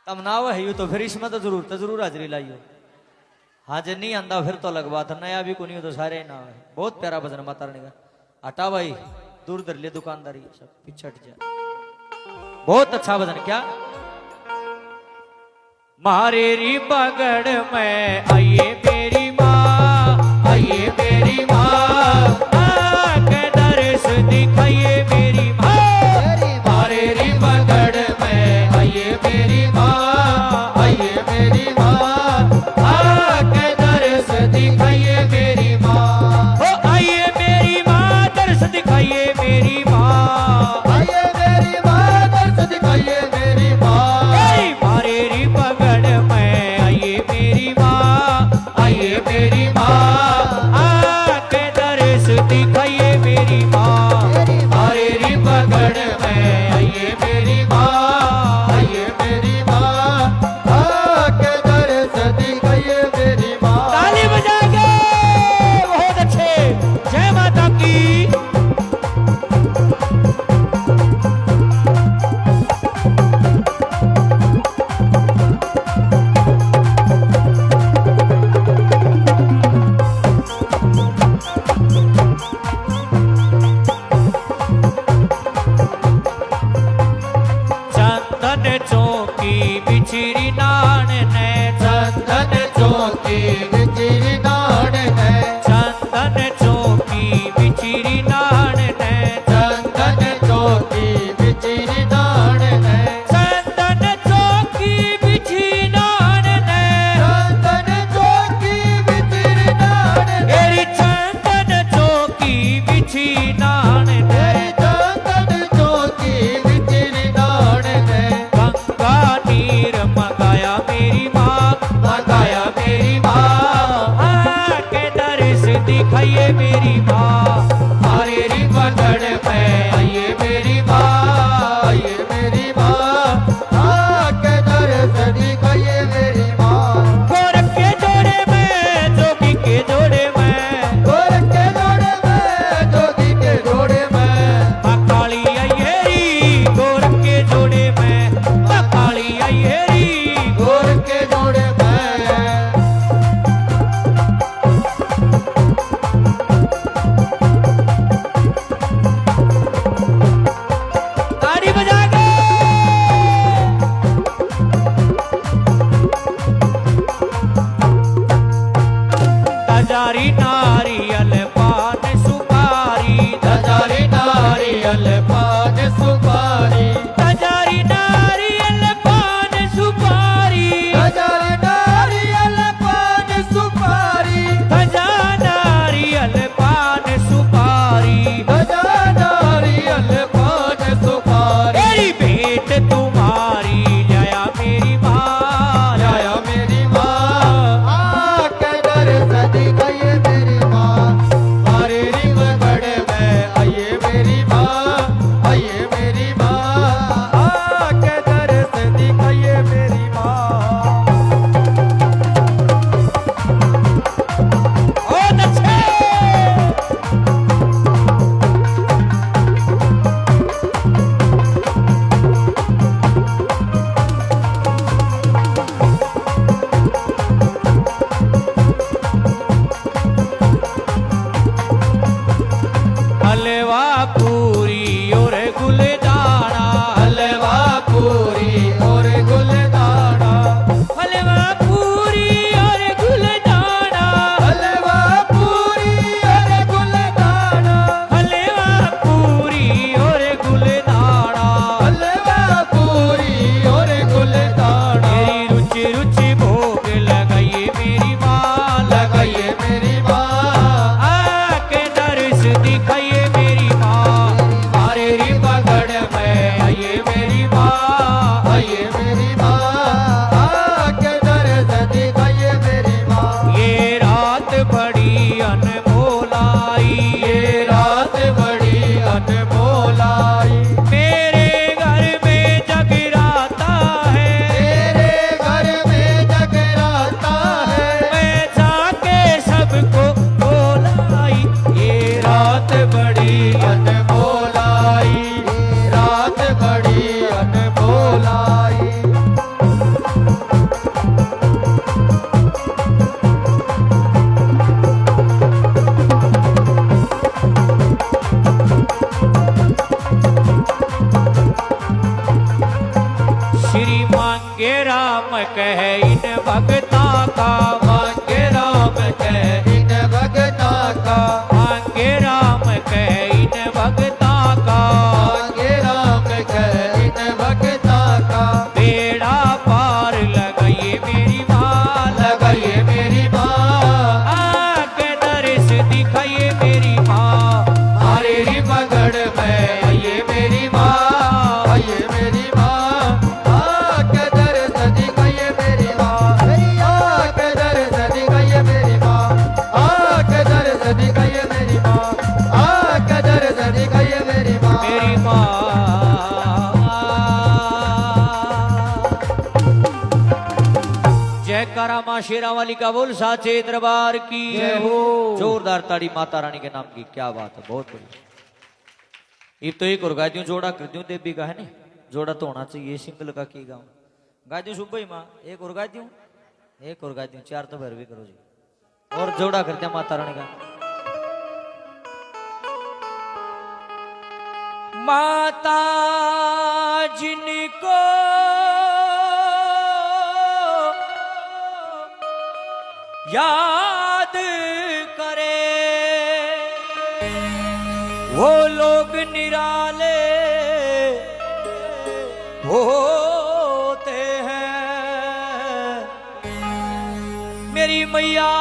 तम ना है तो फिर इसमें तो जरूर हाजरी लाइयो। हाँ जे नहीं आंदा फिर तो अलग बात है, नया भी को नहीं हो तो सारे ही ना है। बहुत प्यारा भजन माता रानी का। हटा भाई दूर दर ले दुकानदारी सब पीछे हट जा। बहुत अच्छा भजन। क्या मारे री पगड़ में आइए मेरी माँ, आइए मेरी माँ, के दर्श दिखाइए मेरी माँ। मारे री पगड़ में आइए मेरी माँ, आइए मेरी माँ, के दर्श दिखाइए मेरी माँ। ओ आइए मेरी माँ दर्श दिखाइए मेरी माँ, आइए मेरी माँ दर्श दिखाइए मेरी माँ। मारे री पगड़ में आइए मेरी माँ, आइए मेरी माँ, के दर्श दिखाइए मेरी माँ। मारे री पगड़ में आइए मेरी माँ, आइए मेरी माँ, के दर्श दिखाइए मेरी माँ। ताली बजा के बहुत अच्छे। जय माता की। चंदन चौकी बिछड़ी नान ने, चंदन चौकी बिछड़ी नान ने, चंदन चौकी बिछड़ी नान ने, चंदन चौकी बिछड़ी नान ने, चंदन चौकी बिछड़ी नान ने, चंदन चौकी बिछड़ी नान ने, तेरी चंदन चौकी बिछड़ी नान ने, चंदन चौकी बिछड़ी नान ने। गंगा नीर मंगाया मेरी माँ, मंगाया मेरी माँ, के दर्श दिखाइए मेरी माँ। मारे री पगड़ में आइए मेरी माँ, आइए मेरी माँ, के दर्श दिखाइए मेरी माँ। गोरख के जोड़े में जोगी के जोड़े में, गोरख के जोड़े में जोगी के जोड़े में, माँ काली आइए री गोरख के जोड़े में, माँ काली आइए री गोरख के जोड़े में। ताड़ी बजा के। तजारी नारियल पान सुपारी, तजारी नारियल पान सुपारी, तजारी नारियल पान सुपारी, तजारी नारियल पान सुपारी, तजा नारियल पान सुपारी, तजा नारियल पान सुपारी। मेरी भेंट तुम्हारी जया मेरी माँ, जया मेरी माँ, के दर्श दिखाइए मेरी माँ। मारे री पगड़ में आइए मेरी माँ, आइए मेरी माँ, के दर्श दिखाइए मेरी माँ। बहुत अच्छे। हलवा पूरी और गुलदाना, हलवा पूरी और गुलदाना, हलवा पूरी और गुलदाना, हलवा पूरी और गुलदाना, हलवा पूरी और गुलदाना, हलवा पूरी और गुलदाना। मेरी रुचि रुचि भोग लगाइए मेरी माँ, लगाइए मेरी माँ, के दर्श दिखाइए मेरी माँ। कह इन भगता का, मांगे राम कह इन भगता का, मांगे राम कह इन भगता का, मांगे राम कह इन भगता का। बेड़ा पार लगाइए मेरी माँ, लगाइए मेरी माँ, आके दर्श दिखाइए मेरी माँ, हमारे ही पगड़ में आइए मेरी माँ, आइए मेरी माँ, आके दर्द दिखाइए मेरी माँ, आके दर्द दिखाइए मेरी माँ, आके दर्द दिखाइए मेरी माँ, आके दर्द दिखाइए मेरी माँ, मेरी माँ। जयकारा माँ शेरा वाली का बोल साचे दरबार की जय हो। जोरदार ताड़ी माता रानी के नाम की, क्या बात है, बहुत बढ़िया। ये तो एक और गा दूं, जोड़ा कर दूं देवी का है नहीं, जोड़ा तो होना चाहिए, सिंगल का की गाऊं गा दूं सुबह ही माँ, एक और गा दूं, एक और गा दूं, चार तो भर भी करो जी, और जोड़ा कर दिया माता रानी का। माता जिनको याद करे वो लोग निराले होते हैं। मेरी मैया